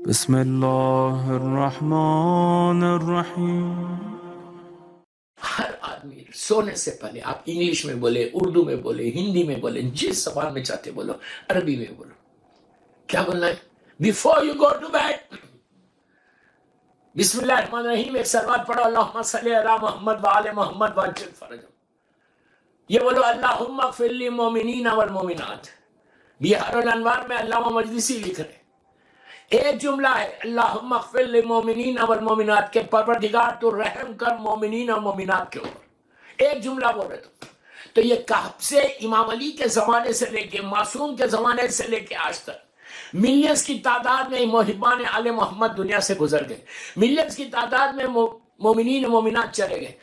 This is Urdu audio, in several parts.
بسم اللہ الرحمن الرحیم۔ ہر آدمی سونے سے پہلے آپ انگلش میں بولے، اردو میں بولے، ہندی میں بولے، جس زبان میں چاہتے بولو، عربی میں بولو، کیا بولنا ہے؟ Before you go to bed بسم اللہ الرحمن الرحیم ایک سلوات پڑھو، اللہم صلی علی محمد وآل محمد وعجل فرجہم۔ یہ بولو، اللہم اغفر للمؤمنین والمؤمنات۔ بہار الانوار میں علامہ مجلسی لکھ رہے ایک جملہ ہے، اللہم اغفر للمؤمنین والمؤمنات، کے پروردگار تو رحم کر مومنین اور مومنات کے اوپر، ایک جملہ بول رہے تو یہ کہف سے امام علی کے زمانے سے لے کے معصوم کے زمانے سے لے کے آج تک ملینز کی تعداد میں محبان آل محمد دنیا سے گزر گئے، ملینز کی تعداد میں مومنین مومنات چلے گئے۔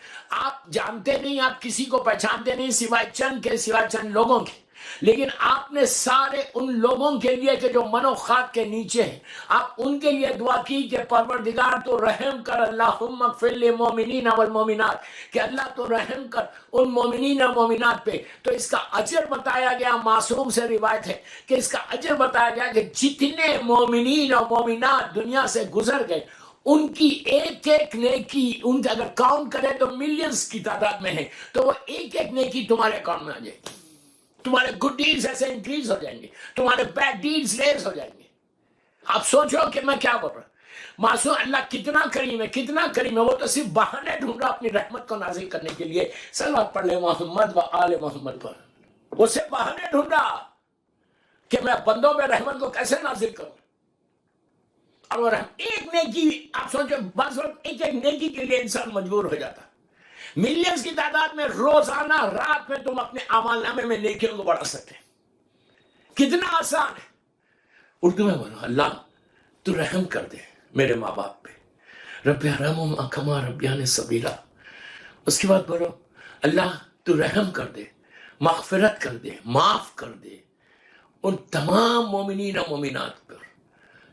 آپ جانتے نہیں، آپ کسی کو پہچانتے نہیں سوائے چند لوگوں کے، لیکن آپ نے سارے ان لوگوں کے لیے کہ جو من و خاک کے نیچے ہیں، آپ ان کے لیے دعا کی کہ پروردگار تو رحم کر، اللہم اغفر للمؤمنین والمؤمنات، کہ اللہ تو رحم کر ان مومنین اور مومنات پہ۔ تو اس کا اجر بتایا گیا، معصوم سے روایت ہے کہ اس کا اجر بتایا گیا کہ جتنے مومنین اور مومنات دنیا سے گزر گئے، ان کی ایک ایک نیکی، ان کا اگر کاؤنٹ کرے تو ملینز کی تعداد میں ہے، تو وہ ایک ایک نیکی تمہارے اکاؤنٹ میں آ جائے گی۔ تمہارے گڈ ڈیڈز ایسے انکریز ہو جائیں گے، تمہارے بیڈ ڈیڈز لیس ہو جائیں گے۔ آپ سوچو کہ میں کیا بول رہا ہوں۔ معصوم اللہ کتنا کریم ہے، کتنا کریم ہے، وہ تو صرف بہانے ڈھونڈا اپنی رحمت کو نازل کرنے کے لیے۔ صلوات پڑھ لے محمد و آل محمد پر، وہ صرف بہانے ڈھونڈا کہ میں بندوں میں رحمت کو کیسے نازل کروں۔ اور وہ ایک نیکی، آپ سوچو بعض وقت ایک ایک نیکی کے لیے انسان مجبور ہو جاتا۔ ملینز کی تعداد میں روزانہ رات میں تم اپنے اعمال نامے میں نیکیوں کو بڑھا سکتے ہیں، کتنا آسان ہے۔ اردو میں بولو، اللہ تو رحم کر دے میرے ماں باپ پہ، رب ارحمہما کما ربیانی صغیرا۔ اس کے بعد بولو، اللہ تو رحم کر دے، مغفرت کر دے، معاف کر دے ان تمام مومنین و مومنات پر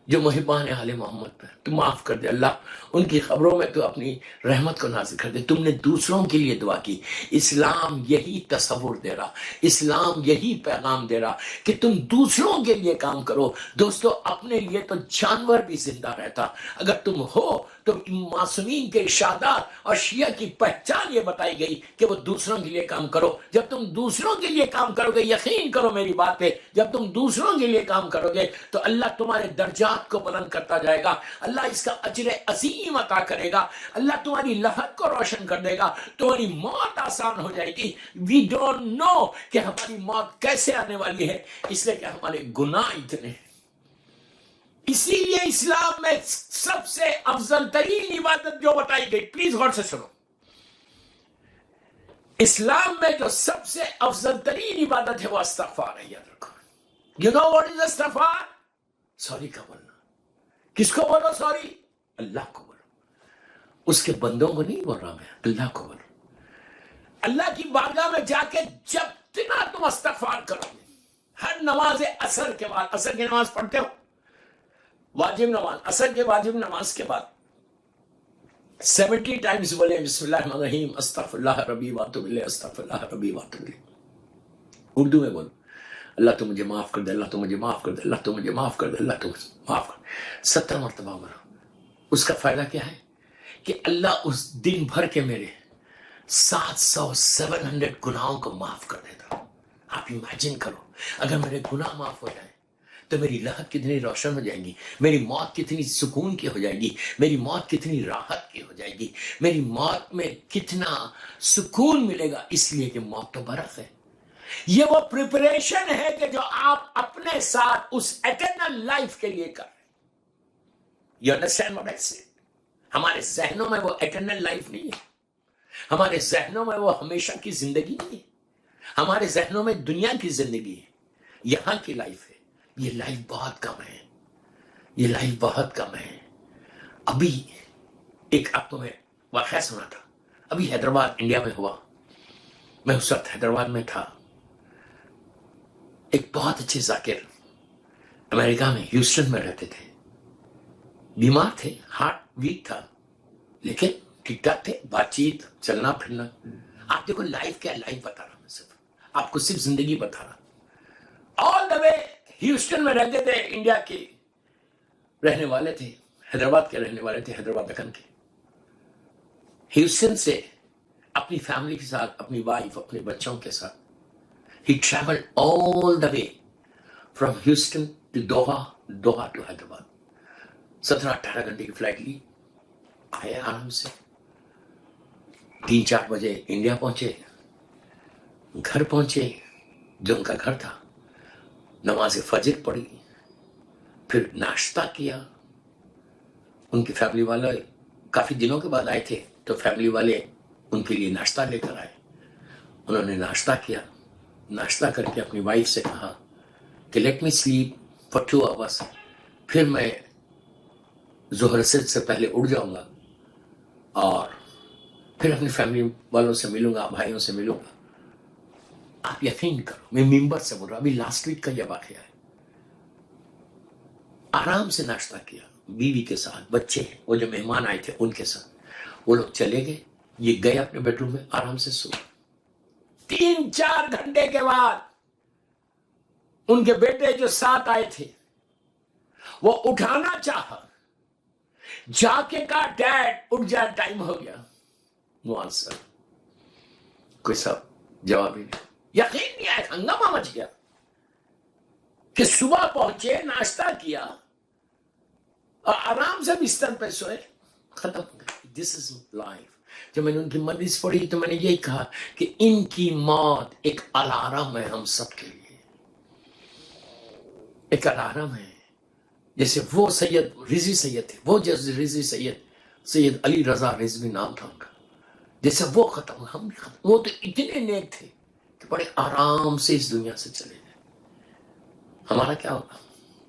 جو محبان اہل محمد پر، تو معاف کر دے اللہ، ان کی خبروں میں تو اپنی رحمت کو نازل کر دے۔ تم نے دوسروں کے لیے دعا کی۔ اسلام یہی تصور دے رہا، اسلام یہی پیغام دے رہا کہ تم دوسروں کے لیے کام کرو۔ دوستو، اپنے لیے تو جانور بھی زندہ رہتا۔ اگر تم ہو تو معصومین کے ارشادات اور شیعہ کی پہچان یہ بتائی گئی کہ وہ دوسروں کے لیے کام کرو۔ جب تم دوسروں کے لیے کام کرو گے، یقین کرو میری بات پہ، جب تم دوسروں کے لیے کام کرو گے تو اللہ تمہارے درجات کو بلند کرتا جائے گا، اللہ اس کا اجر عظیم عطا کرے گا، اللہ تمہاری لحد کو روشن کر دے گا، تمہاری موت آسان ہو جائے گی۔ وی ڈونٹ نو کہ ہماری موت کیسے آنے والی ہے، اس لیے کہ ہمارے گناہ اتنے ہیں۔ اسی لیے اسلام میں سب سے افضل ترین عبادت جو بتائی گئی، پلیز غور سے سنو، اسلام میں جو سب سے افضل ترین عبادت ہے وہ استغفار ہے، یاد رکھو۔ یو نو واٹ از استغفار؟ سوری کا بولنا۔ کس کو بولو سوری؟ اللہ کو بولو، اس کے بندوں کو نہیں بول رہا میں، اللہ کو بولو۔ اللہ کی بارگاہ میں جا کے جب تنا تم استغفار کرو گے، ہر نماز عصر کے بعد، عصر کی نماز پڑھتے ہو، واجب نماز، عصر کے واجب نماز کے بعد 70 ٹائمز بولے بسم اللہ الرحمن الرحیم، استغفر اللہ ربی واتوب الیہ، استغفر اللہ ربی واتوب الیہ۔ اردو میں بولو، اللہ تو مجھے معاف کر دے، اللہ تو مجھے معاف کر دے، اللہ تو مجھے معاف کر دے، اللہ تو مجھے معاف کر دے، 70 مرتبہ بولو۔ اس کا فائدہ کیا ہے کہ اللہ اس دن بھر کے میرے 700 گناہوں کو معاف کر دیتا۔ آپ امیجن کرو، اگر میرے گناہ معاف ہو جائیں تو میری لحد کتنی روشن ہو جائے گی، میری موت کتنی سکون کی ہو جائے گی، میری موت کتنی راحت کی ہو جائے گی، میری موت میں کتنا سکون ملے گا، اس لیے کہ موت تو برق ہے۔ یہ وہ پریپریشن ہے کہ جو آپ اپنے ساتھ اس ایٹرنل لائف کے لیے کر رہے ہیں۔ You understand what I say؟ ہمارے ذہنوں میں وہ ایٹرنل لائف نہیں ہے، ہمارے ذہنوں میں وہ ہمیشہ کی زندگی نہیں ہے، ہمارے ذہنوں میں دنیا کی زندگی ہے، یہاں کی لائف ہے۔ یہ لائف بہت کم ہے، یہ لائف بہت کم ہے۔ ابھی ایک آپ کو میں واقعہ سنا تھا، ابھی حیدرآباد انڈیا میں ہوا، میں اس وقت حیدرآباد میں تھا۔ ایک بہت اچھے ذاکر امریکہ میں ہیوسٹن میں رہتے تھے، بیمار تھے، ہارٹ ویک تھا، لیکن ٹھیک ٹھاک تھے، بات چیت، چلنا پھرنا۔ آپ دیکھو لائف کیا، لائف بتا رہا میں صرف آپ کو، صرف زندگی بتا رہا۔ آل دا وے ہیوسٹن میں رہتے تھے، انڈیا کی رہنے والے تھے، حیدرآباد کے رہنے والے تھے، حیدرآباد دکن کے. ہیوسٹن سے اپنی فیملی کے ساتھ، اپنی وائف، اپنے بچوں کے ساتھ he traveled all the way from Houston to Doha, Doha to Hyderabad. 17-18 گھنٹے کی فلائٹ لی، آئے آرام سے. 3-4 بجے انڈیا پہنچے، گھر پہنچے جو ان کا گھر تھا، نماز فجر پڑھی، پھر ناشتہ کیا. ان کی فیملی والے کافی دنوں کے بعد آئے تھے، تو فیملی والے ان کے لیے ناشتہ لے کر آئے. انہوں نے ناشتہ کیا، ناشتہ کر کے اپنی وائف سے کہا کہ let me slip for 2 hours، پھر میں ظہر سے پہلے اٹھ جاؤں گا اور پھر اپنی فیملی والوں سے ملوں گا، بھائیوں سے ملوں گا. آپ یقین کرو، میں ممبر سے بول رہا ہوں، ابھی لاسٹ ویک کا یہ واقعہ ہے. آرام سے ناشتہ کیا بیوی کے ساتھ، بچے وہ جو مہمان آئے تھے ان کے ساتھ. وہ لوگ چلے گئے، یہ گئے اپنے بیڈ روم میں، آرام سے سو. 3-4 گھنٹے کے بعد ان کے بیٹے جو ساتھ آئے تھے وہ اٹھانا چاہا، جا کے کہا ڈیڈ اٹھ جا، ٹائم ہو گیا. نو آنسر، کوئی سب جواب ہی نہیں. یقین نہیں آیا، ہنگامہ مچ گیا کہ صبح پہنچے، ناشتہ کیا اور آرام سے بستر پہ سوئے، ختم ہو گیا. دس از لائف. جب میں نے ان کی مجلس پڑھی تو میں نے یہی کہا کہ ان کی موت ایک الارم ہے ہم سب کے لیے، ایک الارم ہے. جیسے وہ سید رضوی سید تھے، وہ جیسے رضوی سید علی رضا رضوی نام تھا ان کا، جیسے وہ ختم، ہم بھی ختم. وہ تو اتنے نیک تھے کہ بڑے آرام سے اس دنیا سے چلے گئے. ہمارا کیا ہوگا؟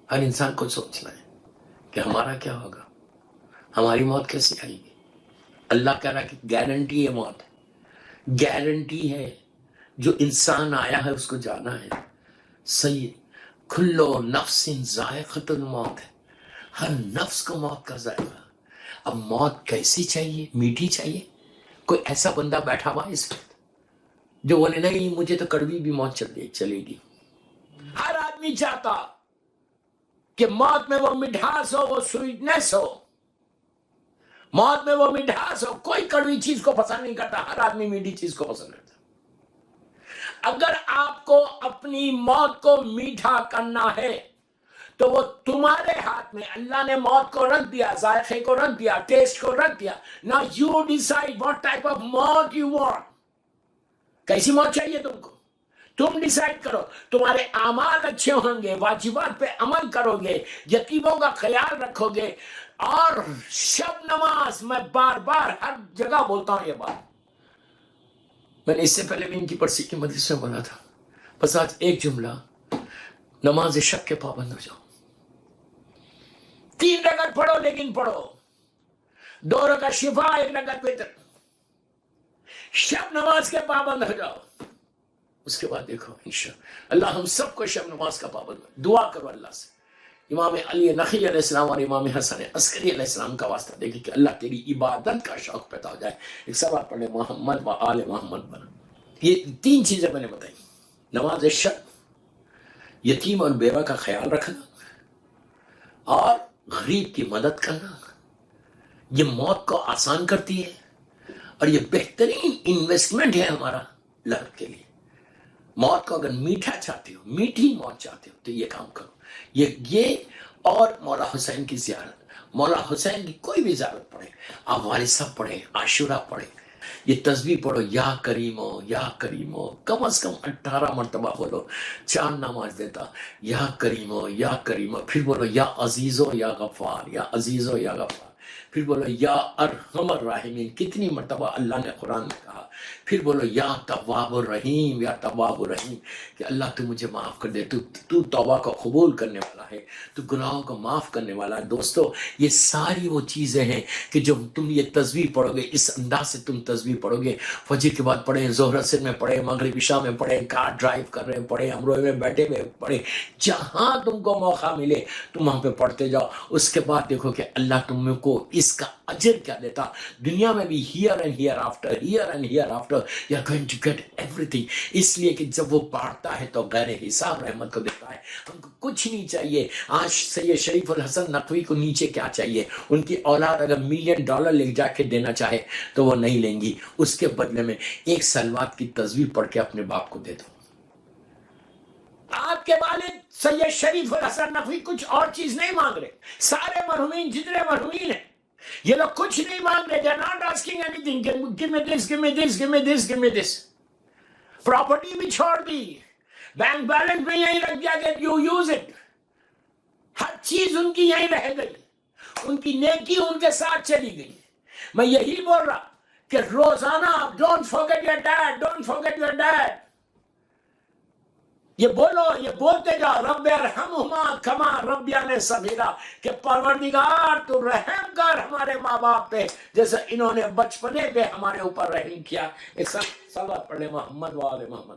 ہر انسان کو سوچنا ہے کہ ہمارا کیا ہوگا، ہماری موت کیسے آئے گی. اللہ کہہ رہا کہ گارنٹی ہے، موت گارنٹی ہے. جو انسان آیا ہے اس کو جانا ہے. سید کلو نفس ذائقۃ الموت ہے، ہر نفس کو موت کا ذائقہ. اب موت کیسی چاہیے؟ میٹھی چاہیے. کوئی ایسا بندہ بیٹھا ہوا اس وقت جو بولے نہیں مجھے تو کڑوی بھی موت چلے گی. ہر آدمی چاہتا کہ موت میں وہ مٹھاس ہو، وہ سویٹنس ہو، موت میں وہ مٹھاس ہو. کوئی کڑوی چیز کو پسند نہیں کرتا، ہر آدمی میٹھی چیز کو پسند کرتا. اگر آپ کو اپنی موت کو میٹھا کرنا ہے تو وہ تمہارے ہاتھ میں. اللہ نے موت کو رکھ دیا، ذائقے کو رکھ دیا، ٹیسٹ کو رکھ دیا. Now you decide what type of موت you want. کیسی موت چاہیے تم کو، تم ڈیسائیڈ کرو. تمہارے اعمال اچھے ہوں گے، واجبات پہ عمل کرو گے، یتیموں کا خیال رکھو گے، اور شب نماز. میں بار بار ہر جگہ بولتا ہوں یہ بات، میں نے اس سے پہلے بھی ان کی پرسی کی مجلس میں بولا تھا. بس آج ایک جملہ، نماز شب کے پابند ہو جاؤ. 3 رکعت پڑھو، لیکن پڑھو 2 رکعت شفا، 1 رکعت وتر. شب نماز کے پابند ہو جاؤ. اس کے بعد دیکھو انشاءاللہ اللہ ہم سب کو شب نماز کا پابند ہو. دعا کرو اللہ سے. امام علی نقی علیہ السلام اور امام حسن عسکری علیہ السلام کا واسطہ دیکھیں کہ اللہ تیری عبادت کا شوق پیدا ہو جائے. ایک سوال پڑھے، محمد و آل محمد پر. یہ 3 چیزیں میں نے بتائی، نماز شب، یتیم اور بیوہ کا خیال رکھنا، اور غریب کی مدد کرنا. یہ موت کو آسان کرتی ہے اور یہ بہترین انویسٹمنٹ ہے ہمارا لائف کے لیے. موت کو اگر میٹھا چاہتے ہو، میٹھی موت چاہتے ہو تو یہ کام کرو. یہ اور مولا حسین کی زیارت، مولا حسین کی کوئی بھی زیارت پڑھیں، آپ والد صاحب پڑھیں، عاشورہ پڑھیں، یہ تسبیح پڑھو، یا کریمو یا کریمو، کم از کم 18 مرتبہ بولو. 4 نماز دیتا، یا کریمو یا کریمو، پھر بولو یا عزیزو یا غفار، یا عزیزو یا غفار، پھر بولو یا ارحم الراحمین. کتنی مرتبہ اللہ نے قرآن میں کہا. پھر بولو یا تواب الرحیم، یا تواب الرحیم، کہ اللہ تو مجھے معاف کر دے، تو توبہ کو قبول کرنے والا ہے، تو گناہوں کو معاف کرنے والا ہے. دوستو یہ ساری وہ چیزیں ہیں کہ جو تم یہ تسبیح پڑھو گے، اس انداز سے تم تسبیح پڑھو گے. فجر کے بعد پڑھیں، ظہر اثر میں پڑھیں، مغرب عشاء میں پڑھیں، کار ڈرائیو کر رہے ہیں پڑھیں، امروہے میں بیٹھے ہوئے پڑھیں. جہاں تم کو موقع ملے تم وہاں پہ پڑھتے جاؤ. اس کے بعد دیکھو کہ اللہ تم کو اس اس کا اجر کیا دیتا. دنیا میں بھی here and hereafter you are going to get ایوری تھنگ. اس لیے کہ جب وہ بانٹتا ہے تو غیر حساب رحمت کو دیتا ہے. ہم کو کچھ نہیں چاہیے. آج سید شریف الحسن نقوی کو نیچے کیا چاہیے؟ ان کی اولاد اگر $1,000,000 لے جا کے دینا چاہے تو وہ نہیں لیں گی. اس کے بدلے میں ایک سلوات کی تصویر پڑھ کے اپنے باپ کو دے دو. آپ کے والد سید شریف الحسن نقوی کچھ اور چیز نہیں مانگ رہے. سارے مرحومین جتنے مرحومین ہیں یہ لوگ کچھ نہیں مانگ رہے. They are not asking anything. Give me this, give me this, give me this, give me this. Property بھی چھوڑ دی, بینک بیلنس میں یہیں رکھ دیا کہ you use it. ہر چیز ان کی یہیں رہ گئی. ان کی نیکی ان کے ساتھ چلی گئی. میں یہی بول رہا کہ روزانہ don't forget your dad, don't forget your dad. یہ بولو, یہ بولتے جاؤ, رب ارحمہما کما ربیانی صغیرا, کہ پروردگار تو رحم کر ہمارے ماں باپ پہ جیسے انہوں نے بچپنے پہ ہمارے اوپر رحم کیا. ایک صلوات پڑھ لے محمد و آل محمد.